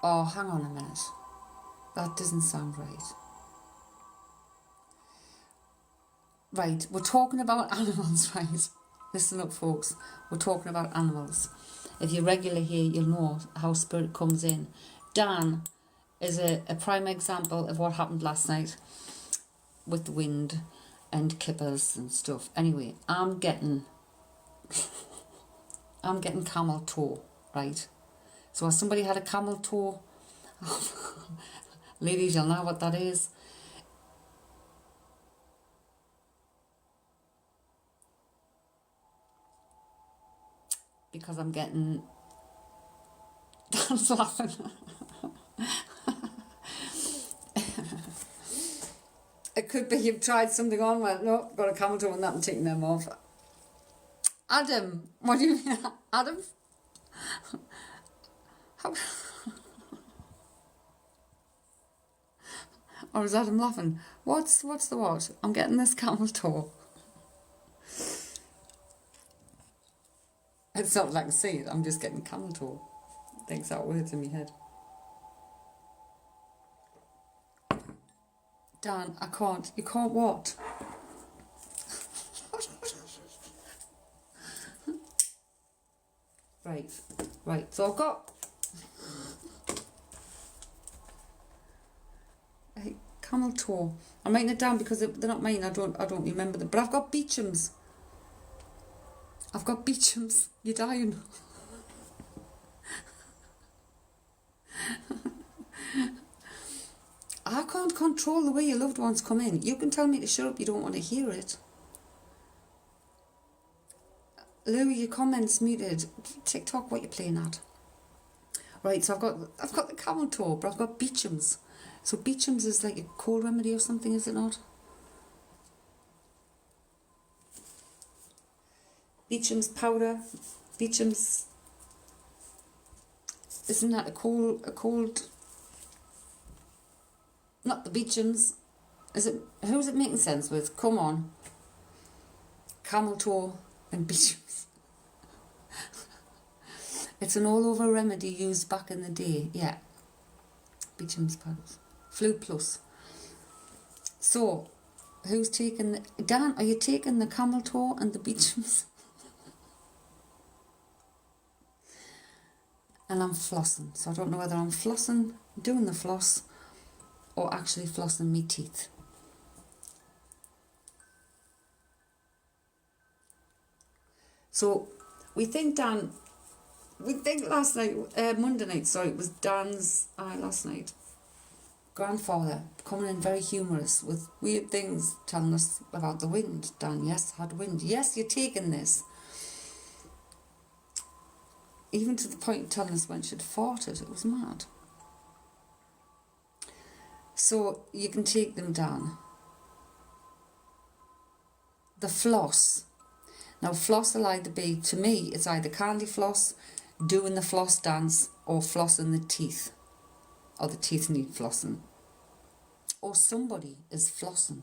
Oh, hang on a minute. That doesn't sound right. Right, we're talking about animals, right? Listen up, folks. We're talking about animals. If you're regular here, you'll know how spirit comes in. Dan is a prime example of what happened last night with the wind and kippers and stuff. Anyway, I'm getting camel toe, right? So has somebody had a camel toe? Ladies, you'll know what that is. Because I'm getting... Dan's laughing. It could be you've tried something on, went, no, got a camel toe on that and taking them off. Adam, what do you mean? Adam? How... Or is Adam laughing? What's the what? I'm getting this camel toe. It's not like I can see it, I'm just getting camel toe. Thinks that words in my head. Dan, I can't. You can't what? Right. So I've got... Hey, camel toe. I'm writing it down because they're not mine. I don't remember them. But I've got Beecham's. You're dying. I can't control the way your loved ones come in. You can tell me to shut up, you don't want to hear it. Lou, your comments muted. TikTok, what you playing at? Right, so I've got the camel toe, but I've got Beecham's. So Beecham's is like a cold remedy or something, is it not? Beecham's powder. Beecham's... Isn't that a cold... Not the Beecham's. Is it? Who's it making sense with? Come on. Camel toe and Beecham's. It's an all-over remedy used back in the day. Yeah. Beecham's powders. Flu Plus. So, who's taking the... Dan, are you taking the camel toe and the Beecham's? And I'm flossing. So I don't know whether I'm flossing, doing the floss, or actually flossing me teeth. So we think last night, Monday night, sorry, it was Dan's, last night, grandfather coming in very humorous with weird things, telling us about the wind. Dan, yes, had wind. Yes, you're taking this. Even to the point of telling us when she'd farted. It was mad. So you can take them down. The floss. Now floss will either be, to me, it's either candy floss, doing the floss dance, or flossing the teeth. Or the teeth need flossing. Or somebody is flossing.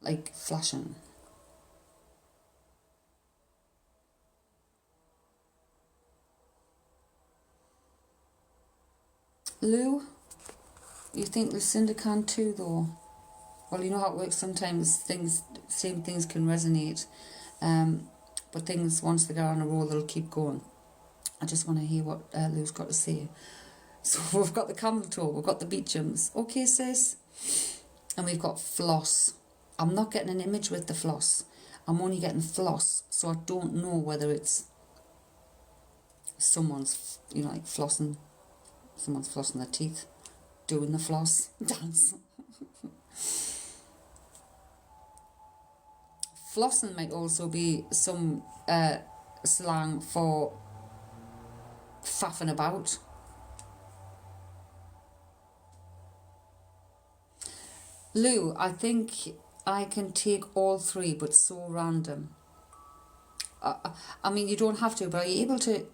Like flashing. Lou, you think Lucinda can too, though? Well, you know how it works. Sometimes same things can resonate, but things, once they get on a roll, they'll keep going. I just want to hear what Lou's got to say. So we've got the camel toe, we've got the Beecham's. Okay, sis. And we've got floss. I'm not getting an image with the floss. I'm only getting floss, so I don't know whether it's someone's, like flossing. Someone's flossing their teeth, doing the floss dance. Flossing might also be some slang for faffing about. Lou, I think I can take all three, but so random. I mean, you don't have to, but are you able to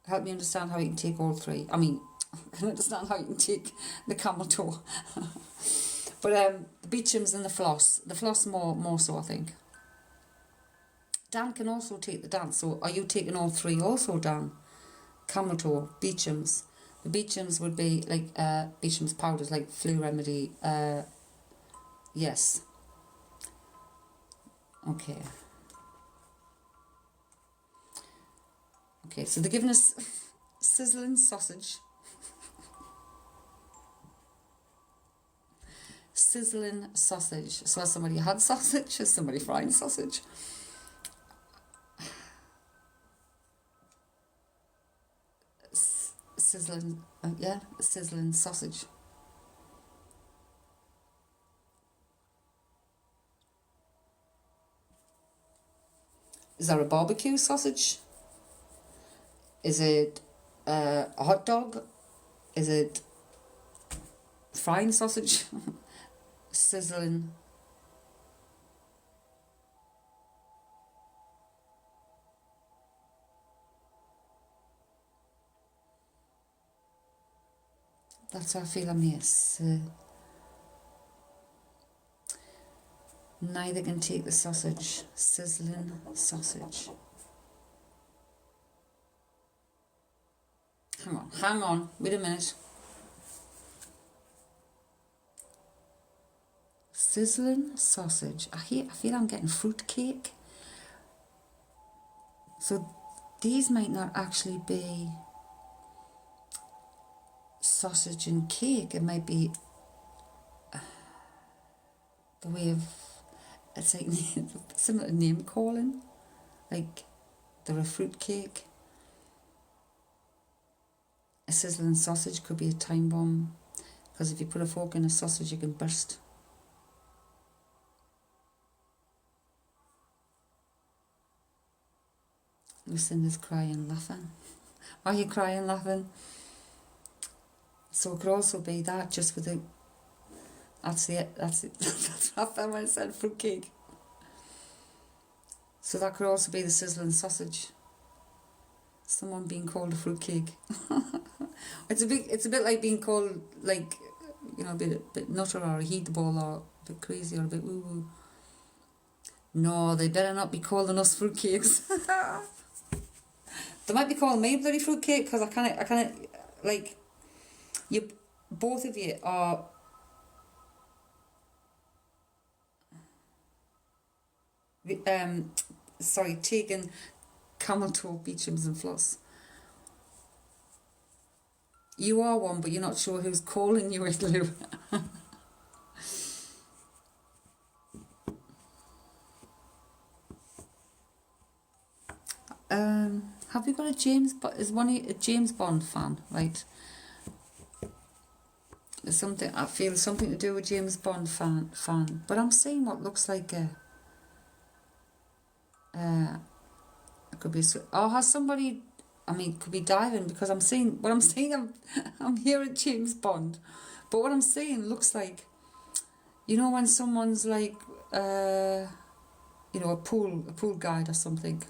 help me understand how you can take all three? I mean, I can understand how you can take the camel toe. But the Beecham's and the floss more so, I think. Dan can also take the dance. So are you taking all three also, Dan? Camel toe, Beecham's. The Beecham's would be like Beecham's powders, like flu remedy. Yes. Okay. Okay, so they're giving us sizzling sausage. Sizzling sausage. So has somebody had sausage? Has somebody frying sausage? Sizzling, yeah, sizzling sausage. Is that a barbecue sausage? Is it a hot dog? Is it frying sausage? Sizzling. That's what I feel I miss. Neither can take the sausage. Sizzling sausage. Hang on, wait a minute. Sizzling sausage. I feel I'm getting fruit cake. So these might not actually be sausage and cake. It might be the way of, it's like similar to name calling. Like they're a fruit cake. A sizzling sausage could be a time bomb, because if you put a fork in a sausage you can burst. Lucinda's crying, laughing. Why are you crying, laughing? So it could also be that, just with the, that's it. That's what I when I said fruitcake. So that could also be the sizzling sausage. Someone being called a fruitcake. It's a bit like being called, like, you know, a bit nutter or a heatball or a bit crazy or a bit woo woo. No, they better not be calling us fruitcakes. They might be calling me bloody fruitcake, because I kind of like, you, both of you are taking camel toe, Beecham's and floss. You are one, but you're not sure who's calling you it, Lou. Have you got a James? Is one a James Bond fan? Right. There's something, I feel something to do with James Bond fan. But I'm seeing what looks like a. It could be. Or has somebody? I mean, could be diving, because I'm seeing what I'm seeing. I'm hearing James Bond, but what I'm seeing looks like, you know, when someone's like, you know, a pool guide or something.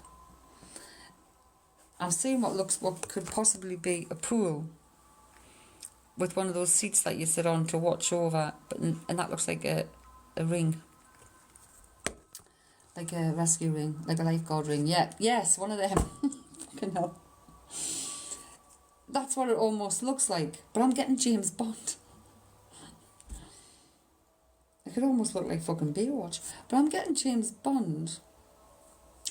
I'm seeing what could possibly be a pool with one of those seats that you sit on to watch over, and that looks like a ring, like a rescue ring, like a lifeguard ring. Yeah, yes, one of them. Fucking hell. That's what it almost looks like, but I'm getting James Bond. It could almost look like fucking Baywatch, but I'm getting James Bond.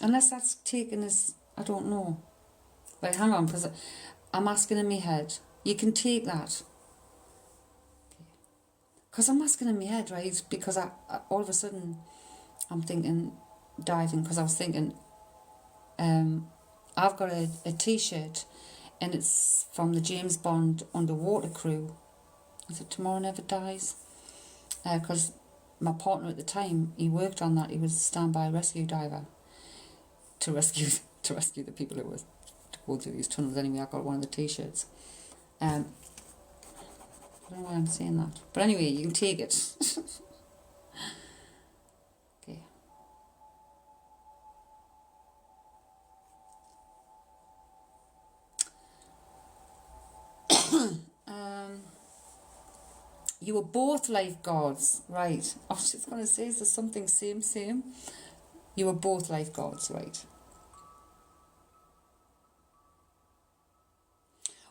Unless that's taken as, I don't know. Right, hang on, because I'm asking in my head. You can take that. Because I'm asking in my head, right? Because I all of a sudden, I'm thinking diving, because I was thinking, I've got a t-shirt, and it's from the James Bond underwater crew. Is it Tomorrow Never Dies? Because my partner at the time, he worked on that. He was a standby rescue diver to rescue the people who were to go through these tunnels. Anyway, I got one of the t-shirts. I don't know why I'm saying that, but anyway, you can take it. Okay. You were both lifeguards, right? I was just going to say, is there something same? You were both lifeguards, right?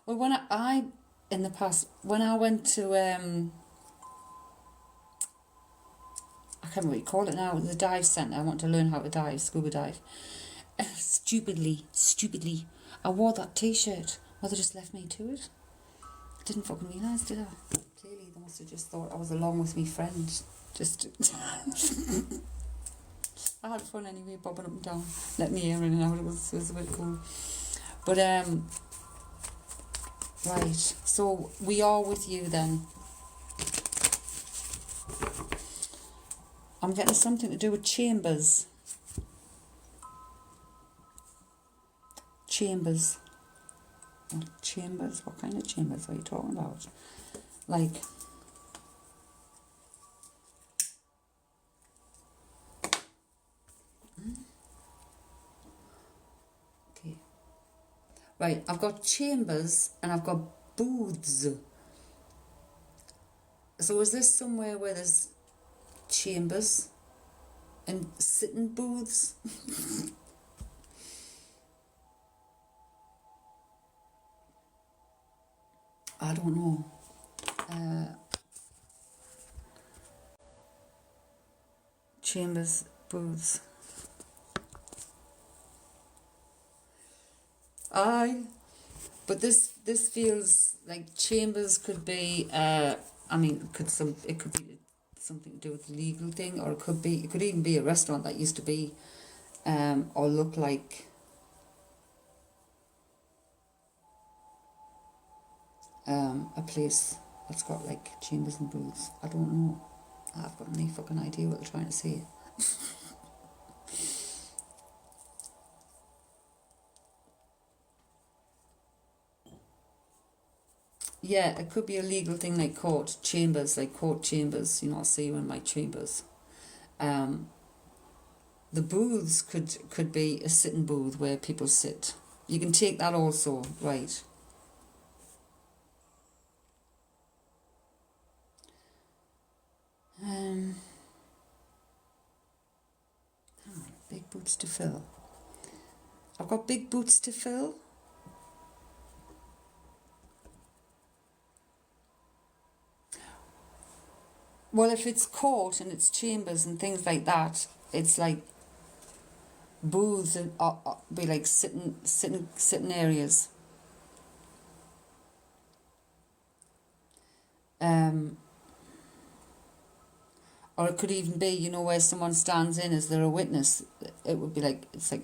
Well, when I in the past, when I went to, I can't remember what you call it now, the dive centre, I want to learn how to dive, scuba dive. Stupidly, I wore that t-shirt. Well, they just left me to it. Didn't fucking realise, did I? Clearly, they must have just thought I was along with me friends. Just, I had fun anyway, bobbing up and down, letting the air in and out. It was a bit cool. But, right, so we are with you then. I'm getting something to do with chambers. Chambers. Chambers? What kind of chambers are you talking about? Like, okay. Right, I've got chambers and I've got booths. So is this somewhere where there's chambers and sitting booths? I don't know. Chambers, booths. Aye. But this feels like chambers could be, I mean, it could be something to do with the legal thing, or it could even be a restaurant that used to be, or look like, a place that's got like chambers and booths. I don't know. I've got any fucking idea what they're trying to say. Yeah, it could be a legal thing like court chambers, you know, I'll see you in my chambers. The booths could be a sitting booth where people sit. You can take that also, right. Big boots to fill. I've got big boots to fill. Well, if it's court and it's chambers and things like that, it's like booths and be like sitting areas. Or it could even be, you know, where someone stands in as they're a witness. It would be like, it's like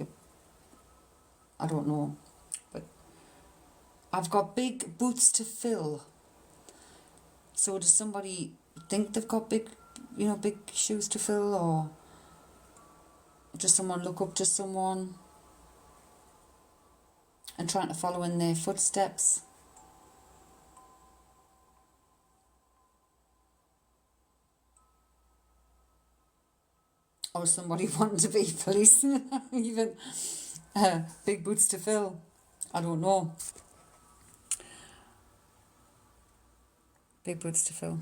I don't know. But I've got big boots to fill. So does somebody think they've got big shoes to fill, or does someone look up to someone and trying to follow in their footsteps? Or somebody wanting to be policeman, even big boots to fill. I don't know. Big boots to fill.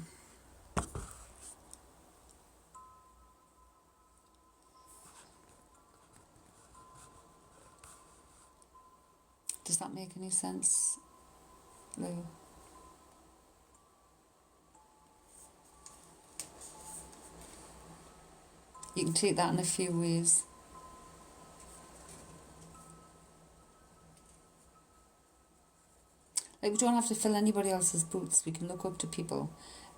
Does that make any sense, Lou? You can take that in a few ways. Like, we don't have to fill anybody else's boots. We can look up to people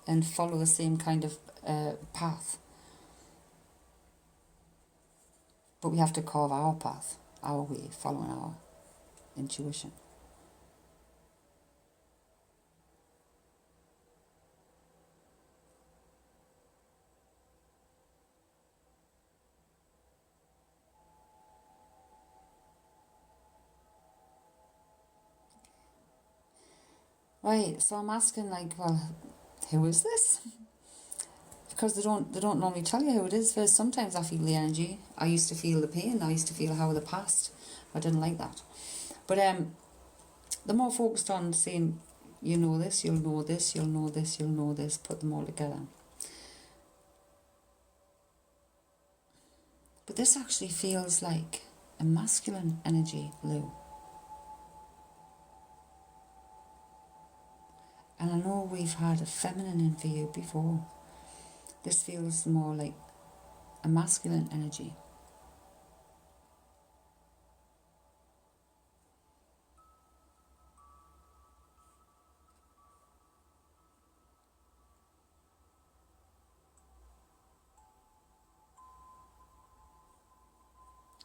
and follow the same kind of path. But we have to carve our path, our way, following our intuition. Right, so I'm asking, like, well, who is this? Because they don't normally tell you who it is. First, sometimes I feel the energy. I used to feel the pain. I used to feel how the past. I didn't like that. But the more focused on saying, you know this, you'll know this, you'll know this, you'll know this, put them all together. But this actually feels like a masculine energy, Lou. And I know we've had a feminine in for you before. This feels more like a masculine energy.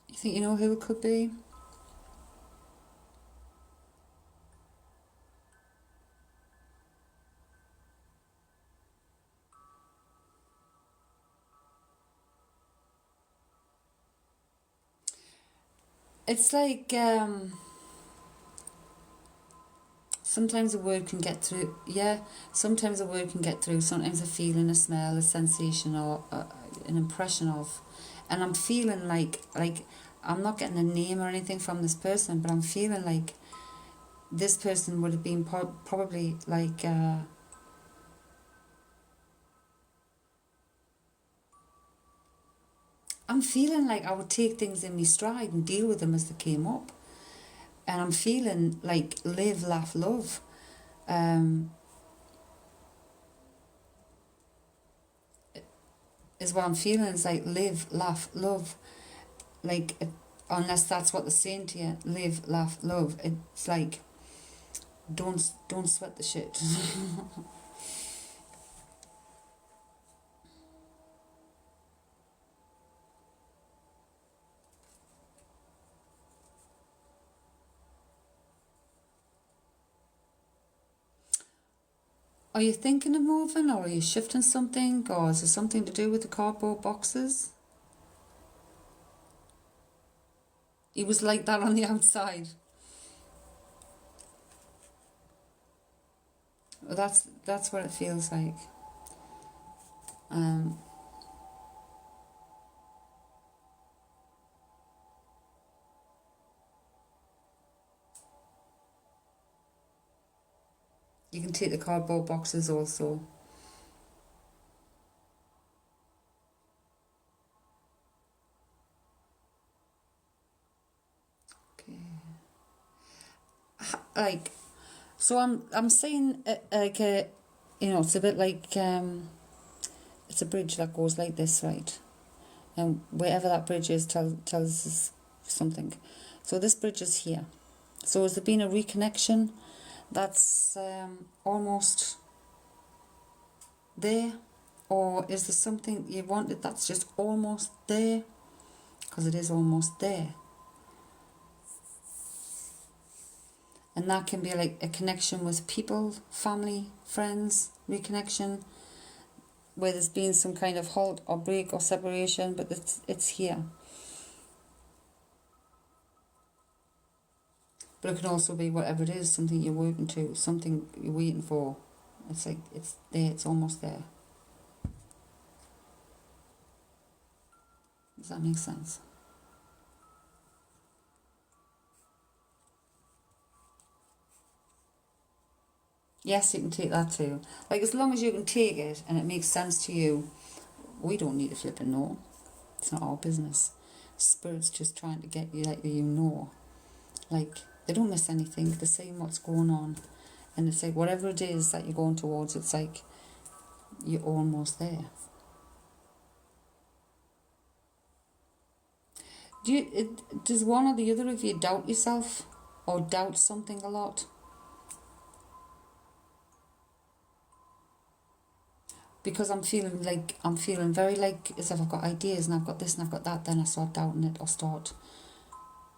You think you know who it could be? It's like sometimes a word can get through. Yeah, sometimes a word can get through. Sometimes a feeling, a smell, a sensation, or an impression of. And I'm feeling like I'm not getting a name or anything from this person, but I'm feeling like this person would have been probably like. I'm feeling like I would take things in my stride and deal with them as they came up. And I'm feeling like live, laugh, love. Is what I'm feeling. It's like live, laugh, love. Like, unless that's what they're saying to you, live, laugh, love. It's like, don't sweat the shit. Are you thinking of moving, or are you shifting something, or is it something to do with the cardboard boxes? He was like that on the outside. That's what it feels like. Um, you can take the cardboard boxes also. Okay. Like, so I'm saying like you know, it's a bit like it's a bridge that goes like this, right? And wherever that bridge is tells us something. So this bridge is here. So has there been a reconnection that's almost there? Or is there something you wanted that's just almost there? Because it is almost there. And that can be like a connection with people, family, friends, reconnection, where there's been some kind of halt or break or separation, but it's here. But it can also be whatever it is, something you're working to, something you're waiting for. It's like, it's there, it's almost there. Does that make sense? Yes, you can take that too. Like, as long as you can take it and it makes sense to you, we don't need to flip and know. It's not our business. Spirit's just trying to get you, like, you know. Like, they don't miss anything. They're saying what's going on. And it's like, whatever it is that you're going towards, it's like, you're almost there. Does one or the other of you doubt yourself? Or doubt something a lot? Because I'm feeling very like as if I've got ideas and I've got this and I've got that, then I start doubting it or start,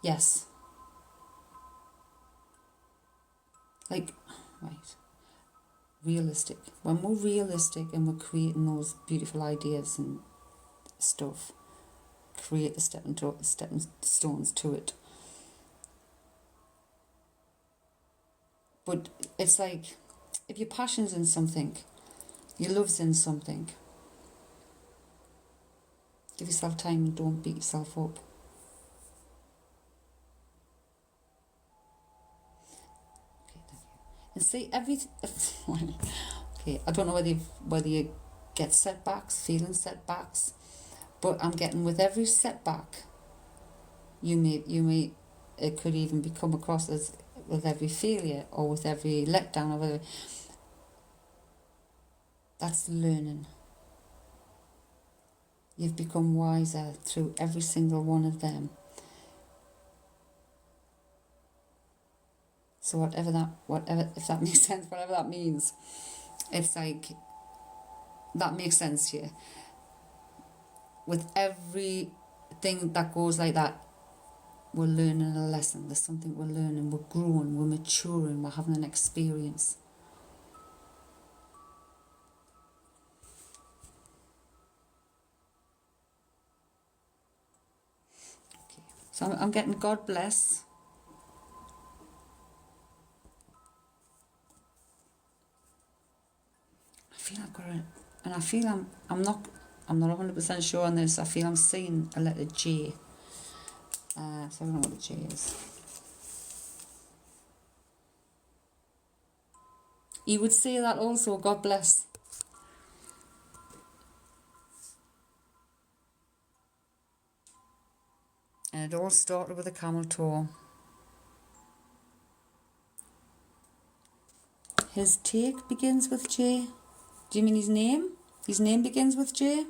yes. Like, right, realistic. When we're realistic and we're creating those beautiful ideas and stuff, create the stepping stones to it. But it's like, if your passion's in something, your love's in something, give yourself time and don't beat yourself up. Okay, thank you. And see, okay, I don't know whether you get setbacks, feeling setbacks, But I'm getting with every setback, you may, it could even be come across as with every failure or with every letdown or whatever. That's learning. You've become wiser through every single one of them. So whatever, if that makes sense, whatever that means, it's like, that makes sense to you. With everything that goes like that, we're learning a lesson. There's something we're learning, we're growing, we're maturing, we're having an experience. Okay. So I'm getting God bless. I feel I've got it, and I feel I'm not 100% sure on this. I feel I'm seeing a letter J. So I don't know what the J is. You would say that also, God bless. And it all started with a camel toe. His take begins with J. Do you mean his name? His name begins with J?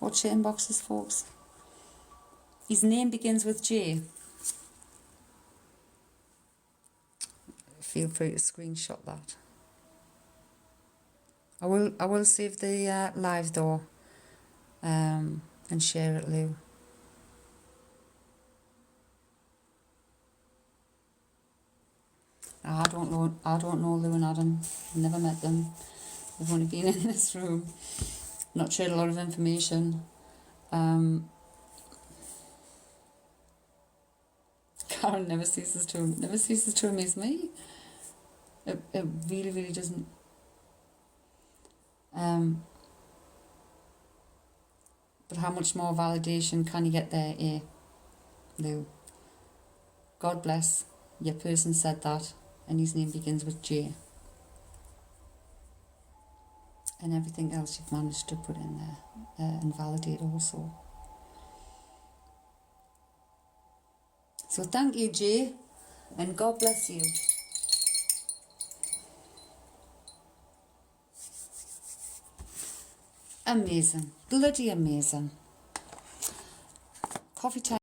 Watch your inboxes, folks. His name begins with J. Feel free to screenshot that. I will save the live though, and share it, Lou. I don't know Lou and Adam. Never met them. They've only been in this room. Not shared a lot of information. Karen never ceases to amaze me. It really, really doesn't. But how much more validation can you get there, Lou? God bless. Your person said that, and his name begins with J. And everything else you've managed to put in there and validate also. So thank you, Jay, and God bless you. Amazing. Bloody amazing. Coffee time.